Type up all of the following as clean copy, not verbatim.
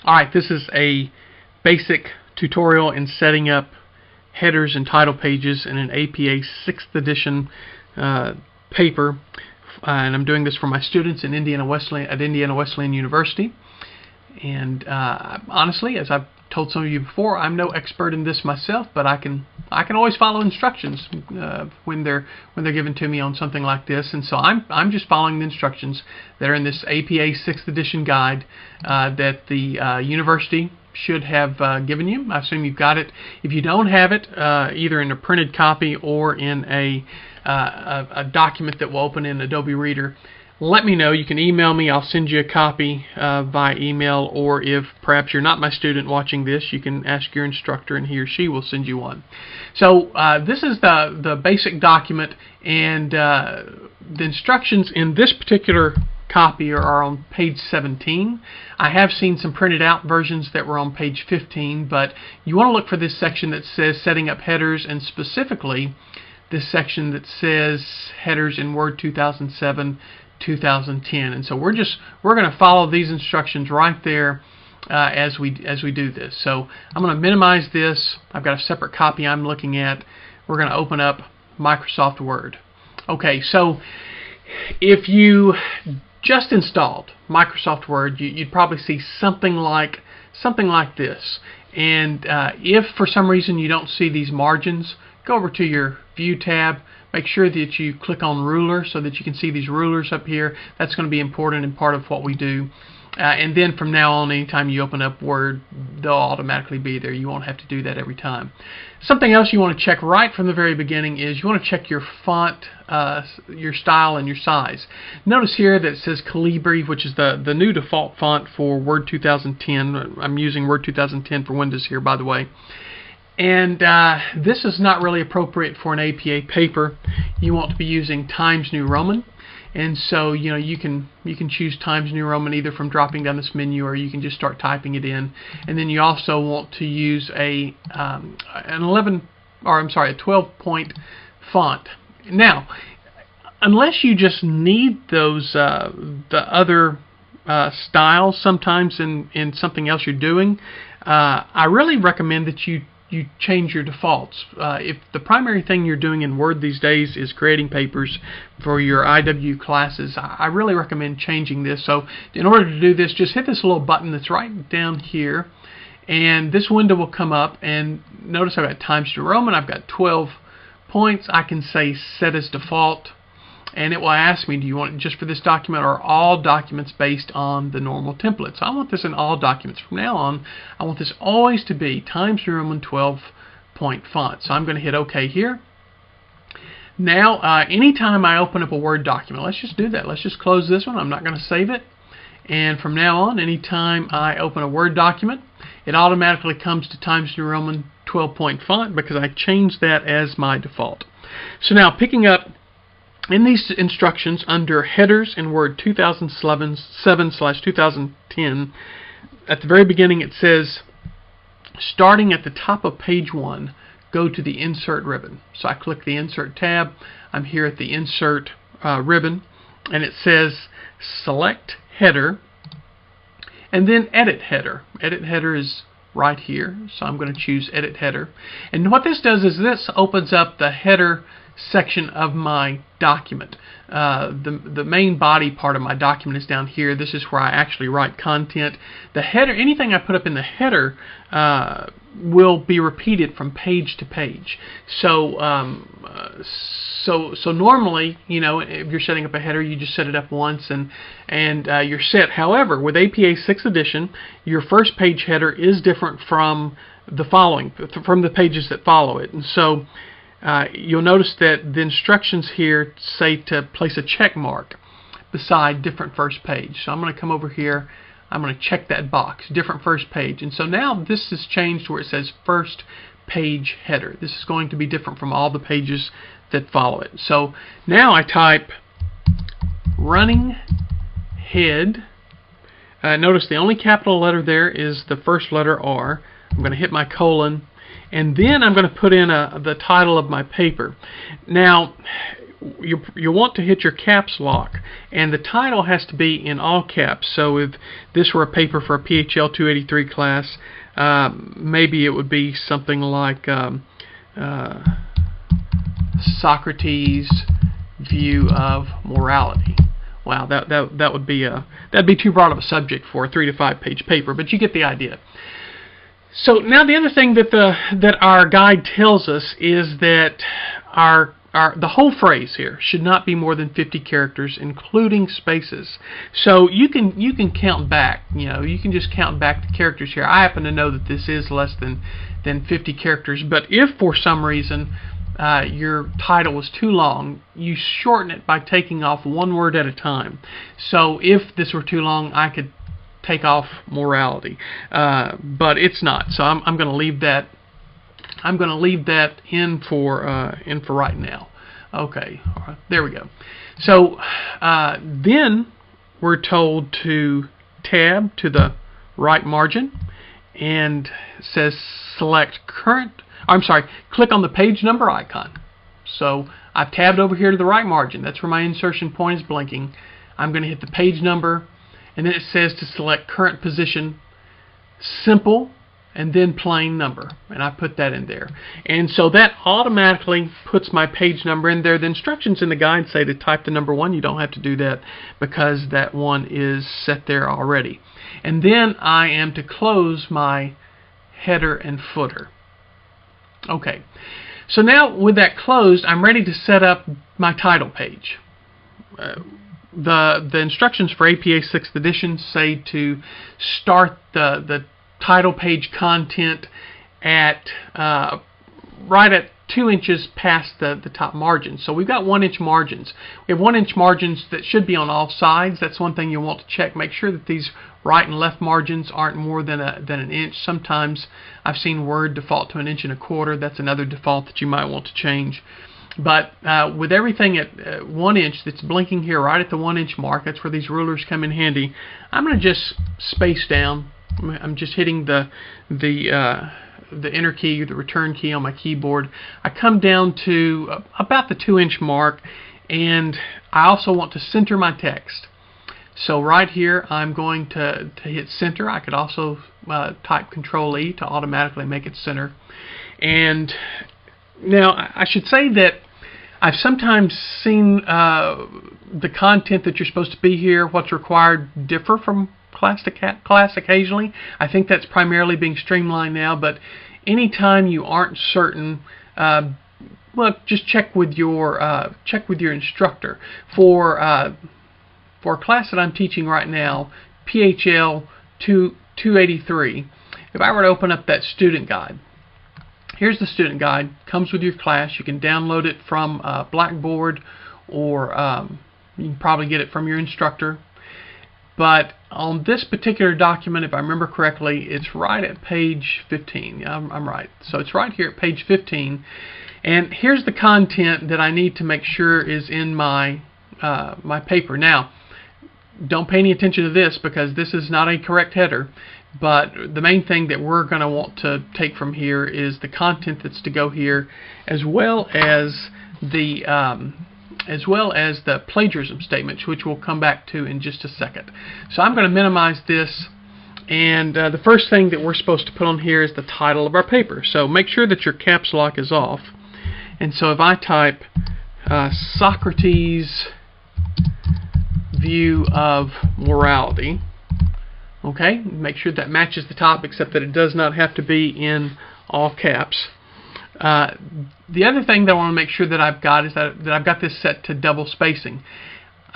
Alright, this is a basic tutorial in setting up headers and title pages in an APA 6th edition paper, and I'm doing this for my students in Indiana Wesleyan University. And honestly, as I've told some of you before, I'm no expert in this myself, but I can always follow instructions when they're given to me on something like this. And so I'm just following the instructions that are in this APA 6th edition guide that the university should have given you. I assume you've got it. If you don't have it, either in a printed copy or in a document that will open in Adobe Reader, let me know. You can email me. I'll send you a copy via email, or if perhaps you're not my student watching this, you can ask your instructor and he or she will send you one. So this is the basic document, and the instructions in this particular copy are on page 17. I have seen some printed out versions that were on page 15, but you want to look for this section that says setting up headers, and specifically this section that says headers in Word 2007 2010. And so we're going to follow these instructions right there as we do this. So I'm going to minimize this. I've got a separate copy I'm looking at. We're going to open up Microsoft Word. Okay, so if you just installed Microsoft Word, you'd probably see something like this. And if for some reason you don't see these margins, go over to your View tab. Make sure that you click on Ruler so that you can see these rulers up here. That's going to be important and part of what we do. And then from now on, anytime you open up Word, they'll automatically be there. You won't have to do that every time. Something else you want to check right from the very beginning is you want to check your font, your style, and your size. Notice here that it says Calibri, which is the new default font for Word 2010. I'm using Word 2010 for Windows here, by the way. And this is not really appropriate for an APA paper. You want to be using Times New Roman, and so you can choose Times New Roman either from dropping down this menu, or you can just start typing it in. And then you also want to use a 12-point font. Now, unless you just need those the other styles sometimes in something else you're doing, I really recommend that you change your defaults. If the primary thing you're doing in Word these days is creating papers for your IW classes, I really recommend changing this. So in order to do this, just hit this little button that's right down here, and this window will come up, and notice I've got Times New Roman, I've got 12 points. I can say set as default, and it will ask me, do you want it just for this document or all documents based on the normal template? So I want this in all documents. From now on, I want this always to be Times New Roman 12-point font. So I'm going to hit OK here. Now, anytime I open up a Word document, let's just do that. Let's just close this one. I'm not going to save it. And from now on, anytime I open a Word document, it automatically comes to Times New Roman 12-point font because I changed that as my default. So now, picking up in these instructions under headers in Word 2007/2010, at the very beginning it says, starting at the top of page 1, go to the Insert ribbon. So I click the Insert tab. I'm here at the Insert ribbon, and it says select header and then edit header. Edit header is right here, so I'm going to choose edit header. And what this does is this opens up the header section of my document. The main body part of my document is down here. This is where I actually write content. The header, anything I put up in the header will be repeated from page to page. So so normally, if you're setting up a header, you just set it up once and you're set. However, with APA 6th edition, your first page header is different from the pages that follow it. And so you'll notice that the instructions here say to place a check mark beside different first page. So I'm going to come over here. I'm going to check that box, different first page. And so now this has changed where it says first page header. This is going to be different from all the pages that follow it. So now I type running head. Notice the only capital letter there is the first letter R. I'm going to hit my colon, and then I'm going to put in the title of my paper. Now, you want to hit your caps lock, and the title has to be in all caps. So if this were a paper for a PHL 283 class, maybe it would be something like Socrates' view of morality. Wow, that would be that'd be too broad of a subject for a 3 to 5 page paper, but you get the idea. So now the other thing that our guide tells us is that the whole phrase here should not be more than 50 characters, including spaces. So you can count back. You can just count back the characters here. I happen to know that this is less than 50 characters, but if for some reason your title was too long, you shorten it by taking off one word at a time. So if this were too long, I could take off morality, but it's not. So I'm going to leave that. I'm going to leave that in for right now. Okay, all right, there we go. So then we're told to tab to the right margin, and it says select current. I'm sorry, click on the page number icon. So I've tabbed over here to the right margin. That's where my insertion point is blinking. I'm going to hit the page number, and then it says to select current position, simple, and then plain number, and I put that in there. And so that automatically puts my page number in there. The instructions in the guide say to type the number 1. You don't have to do that because that 1 is set there already. And then I am to close my header and footer. Okay, so now with that closed, I'm ready to set up my title page. The instructions for APA 6th edition say to start the title page content at right at 2 inches past the top margin. So we've got 1 inch margins. We have 1 inch margins that should be on all sides. That's one thing you'll want to check. Make sure that these right and left margins aren't more than an inch. Sometimes I've seen Word default to 1 1/4 inches. That's another default that you might want to change. But with everything at 1 inch that's blinking here right at the 1 inch mark, that's where these rulers come in handy. I'm going to just space down. I'm just hitting the enter key, the return key on my keyboard. I come down to about the 2 inch mark, and I also want to center my text. So right here I'm going to hit center. I could also type Control-E to automatically make it center. And now I should say that I've sometimes seen the content that you're supposed to be here, what's required, differ from class to class occasionally. I think that's primarily being streamlined now, but anytime you aren't certain, well, just check with your instructor. For a class that I'm teaching right now, PHL 283, if I were to open up that student guide, here's the student guide. Comes with your class. You can download it from Blackboard, or you can probably get it from your instructor. But on this particular document, if I remember correctly, it's right at page 15. Yeah, I'm right. So it's right here at page 15. And here's the content that I need to make sure is in my my paper. Now, don't pay any attention to this because this is not a correct header. But the main thing that we're going to want to take from here is the content that's to go here, as well as the plagiarism statements, which we'll come back to in just a second. So I'm going to minimize this, and the first thing that we're supposed to put on here is the title of our paper. So make sure that your caps lock is off. And so if I type Socrates' view of morality, okay, make sure that matches the top, except that it does not have to be in all caps. The other thing that I want to make sure that I've got is that I've got this set to double spacing.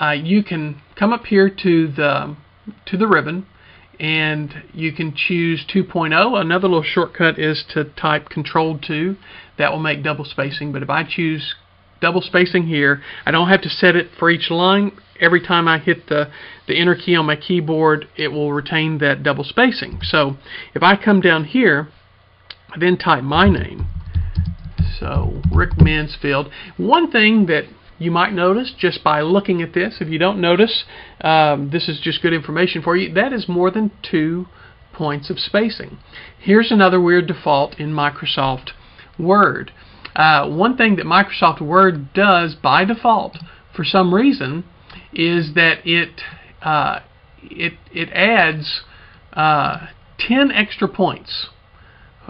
You can come up here to the ribbon, and you can choose 2.0. Another little shortcut is to type Control-2. That will make double spacing. But if I choose double spacing here, I don't have to set it for each line. Every time I hit the enter key on my keyboard, it will retain that double spacing. So if I come down here, I then type my name. So Rick Mansfield. One thing that you might notice just by looking at this, if you don't notice, this is just good information for you, that is more than 2 points of spacing. Here's another weird default in Microsoft Word. One thing that Microsoft Word does by default, for some reason, is that it adds 10 extra points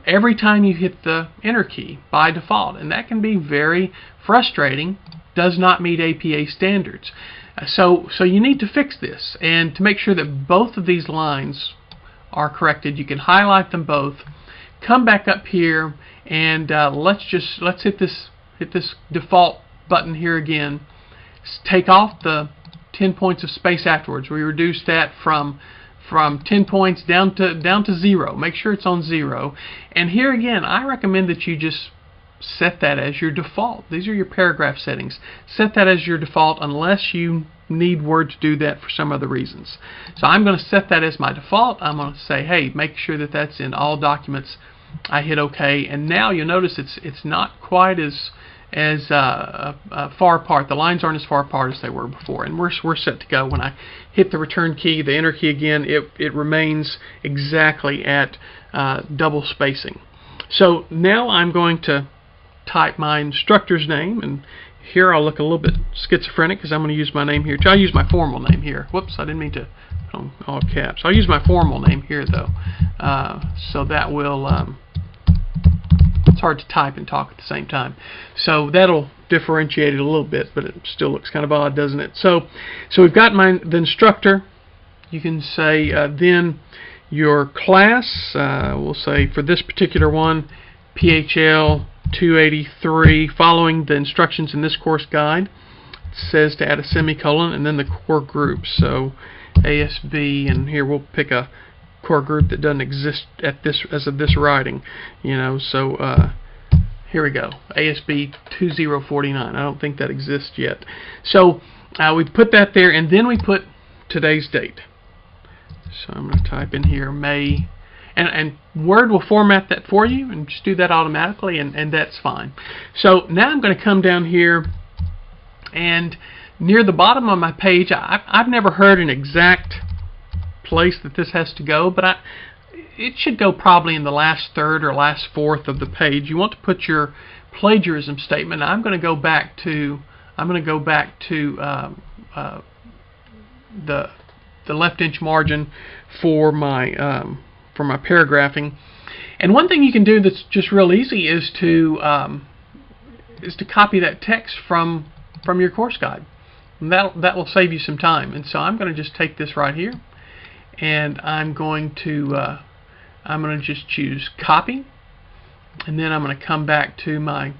every time you hit the enter key by default, and that can be very frustrating. Does not meet APA standards. So you need to fix this, and to make sure that both of these lines are corrected, you can highlight them both, come back up here, and let's hit this default button here again. Take off the 10 points of space afterwards. We reduced that from 10 points down to 0. Make sure it's on 0. And here again, I recommend that you just set that as your default. These are your paragraph settings. Set that as your default unless you need Word to do that for some other reasons. So I'm going to set that as my default. I'm going to say, hey, make sure that that's in all documents. I hit OK, and now you'll notice it's not quite as far apart. The lines aren't as far apart as they were before, and we're set to go. When I hit the return key, the enter key again, it remains exactly at double spacing. So now I'm going to type my instructor's name, and here I'll look a little bit schizophrenic because I'm going to use my name here. I'll use my formal name here. Whoops, I didn't mean to put on all caps. I'll use my formal name here though, so that will it's hard to type and talk at the same time, so that'll differentiate it a little bit, but it still looks kind of odd, doesn't it? So we've got the instructor. You can say then your class, we'll say for this particular one, PHL 283, following the instructions in this course guide. It says to add a semicolon and then the core group. So ASB, and here we'll pick a core group that doesn't exist at this as of this writing, so here we go, ASB 2049. I don't think that exists yet. So we put that there, and then we put today's date. So I'm going to type in here May, and Word will format that for you and just do that automatically, and that's fine. So now I'm going to come down here, and near the bottom of my page, I've never heard an exact place that this has to go, but it should go probably in the last third or last fourth of the page. You want to put your plagiarism statement. I'm going to go back to the left inch margin for my paragraphing. And one thing you can do that's just real easy is to copy that text from your course guide. And that will save you some time. And so I'm going to just take this right here, and I'm going to just choose copy, and then I'm going to come back to my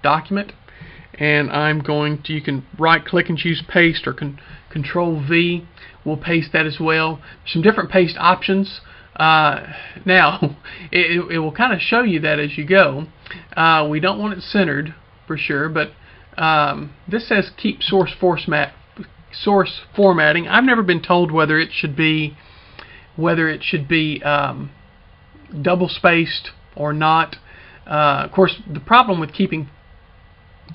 document, and you can right click and choose paste, or control V will paste that as well. Some different paste options. Now it will kind of show you that as you go. We don't want it centered for sure, but this says keep source formatting. I've never been told whether it should be double spaced or not. Of course, the problem with keeping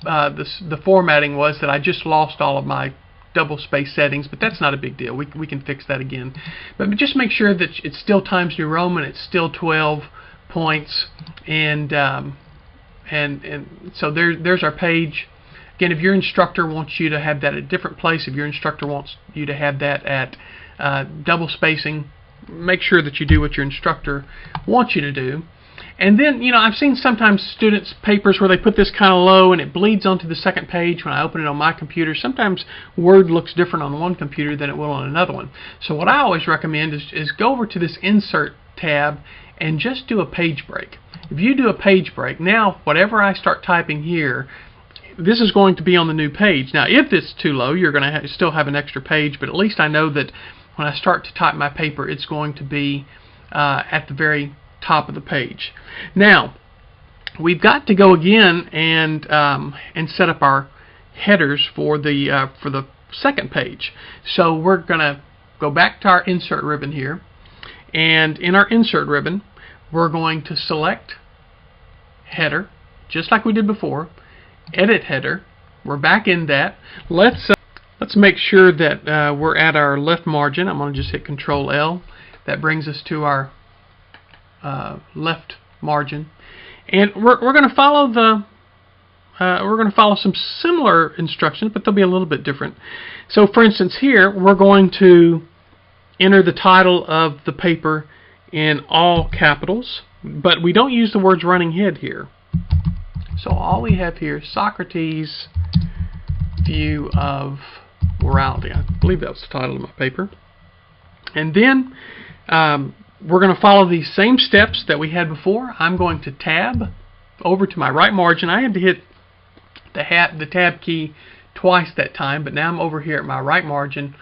the formatting was that I just lost all of my double space settings, but that's not a big deal. We can fix that again. But just make sure that it's still Times New Roman, it's still 12 points, and so there's our page. Again, if your instructor wants you to have that at a different place, if your instructor wants you to have that at double spacing, make sure that you do what your instructor wants you to do. And then, I've seen sometimes students' papers where they put this kind of low and it bleeds onto the second page when I open it on my computer. Sometimes Word looks different on one computer than it will on another one. So what I always recommend is go over to this Insert tab and just do a page break. If you do a page break, now whatever I start typing here, this is going to be on the new page. Now, if it's too low, you're going to still have an extra page, but at least I know that when I start to type my paper, it's going to be at the very top of the page. Now, we've got to go again and set up our headers for the second page. So we're going to go back to our insert ribbon here, and in our insert ribbon, we're going to select header, just like we did before. Edit header. We're back in that. Let's make sure that we're at our left margin. I'm going to just hit Control L. That brings us to our left margin, and we're going to follow we're going to follow some similar instructions, but they'll be a little bit different. So for instance here, we're going to enter the title of the paper in all capitals, but we don't use the words running head here. So all we have here, Socrates' View of Morality. I believe that was the title of my paper. And then we're going to follow these same steps that we had before. I'm going to tab over to my right margin. I had to hit the tab key twice that time, but now I'm over here at my right margin.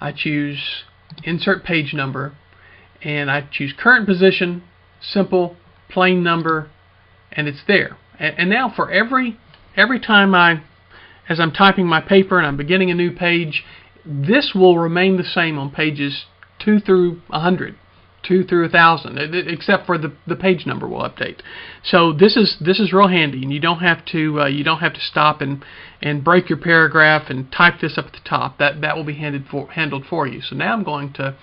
I choose Insert Page Number, and I choose Current Position, Simple, Plain Number, and it's there. And now for every time as I'm typing my paper and I'm beginning a new page, this will remain the same on pages 2 through 100, 2 through 1,000, except for the page number will update. So this is real handy, and you don't have to stop and break your paragraph and type this up at the top. That will be handled for you. So now I'm going to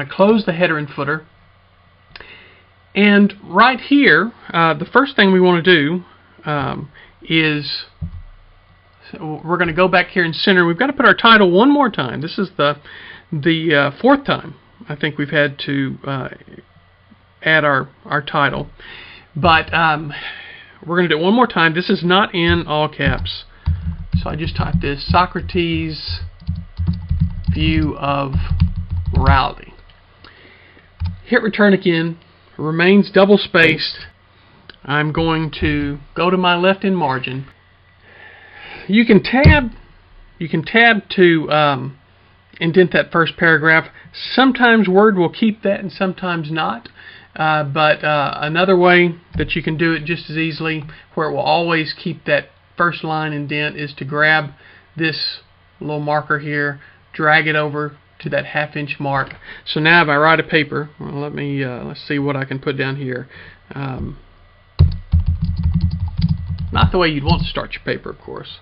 close the header and footer. And right here, the first thing we want to do is we're going to go back here and center. We've got to put our title one more time. This is the fourth time I think we've had to add our title. But we're going to do it one more time. This is not in all caps. So I just type this, Socrates' View of Morality. Hit return again. It remains double spaced. I'm going to go to my left in margin. You can tab to indent that first paragraph. Sometimes Word will keep that and sometimes not. But another way that you can do it just as easily, where it will always keep that first line indent, is to grab this little marker here, drag it over to that ½ mark. So now if I write a paper, well, let's see what I can put down here. Not the way you'd want to start your paper, of course.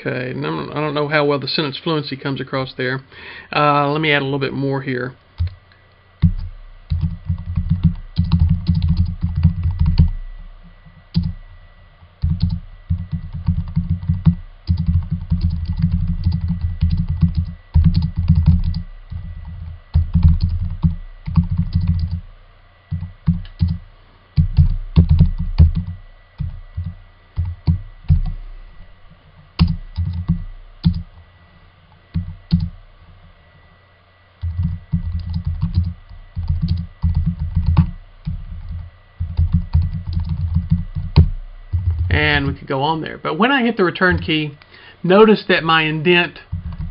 Okay, I don't know how well the sentence fluency comes across there. Let me add a little bit more here. And we could go on there. But when I hit the return key, notice that my indent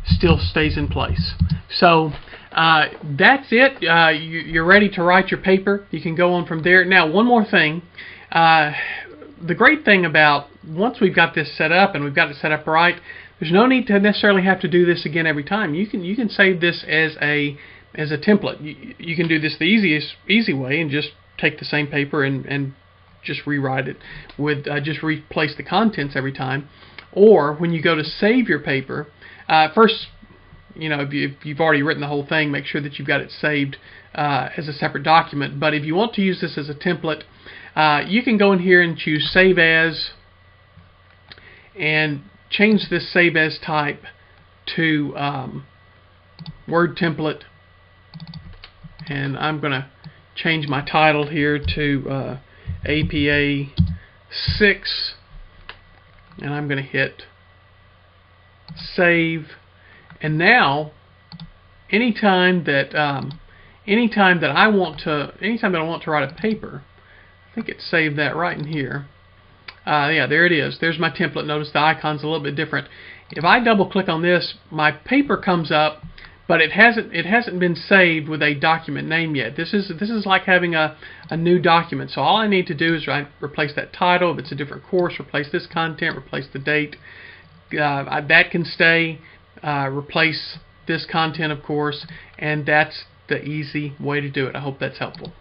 still stays in place. So that's it. You're ready to write your paper. You can go on from there. Now, one more thing. The great thing about once we've got this set up and we've got it set up right, there's no need to necessarily have to do this again every time. You can save this as a template. You can do this the easy way and just take the same paper and just rewrite it with just replace the contents every time. Or when you go to save your paper, first, if you've already written the whole thing, make sure that you've got it saved as a separate document. But if you want to use this as a template, you can go in here and choose Save As and change this Save As type to Word Template. And I'm going to change my title here to APA 6, and I'm going to hit Save. And now, anytime that I want to write a paper, I think it saved that right in here. Yeah, there it is. There's my template. Notice the icon's a little bit different. If I double click on this, my paper comes up, but it hasn't been saved with a document name yet. This is like having a new document. So all I need to do is replace that title. If it's a different course, replace this content, replace the date. That can stay. Replace this content, of course, and that's the easy way to do it. I hope that's helpful.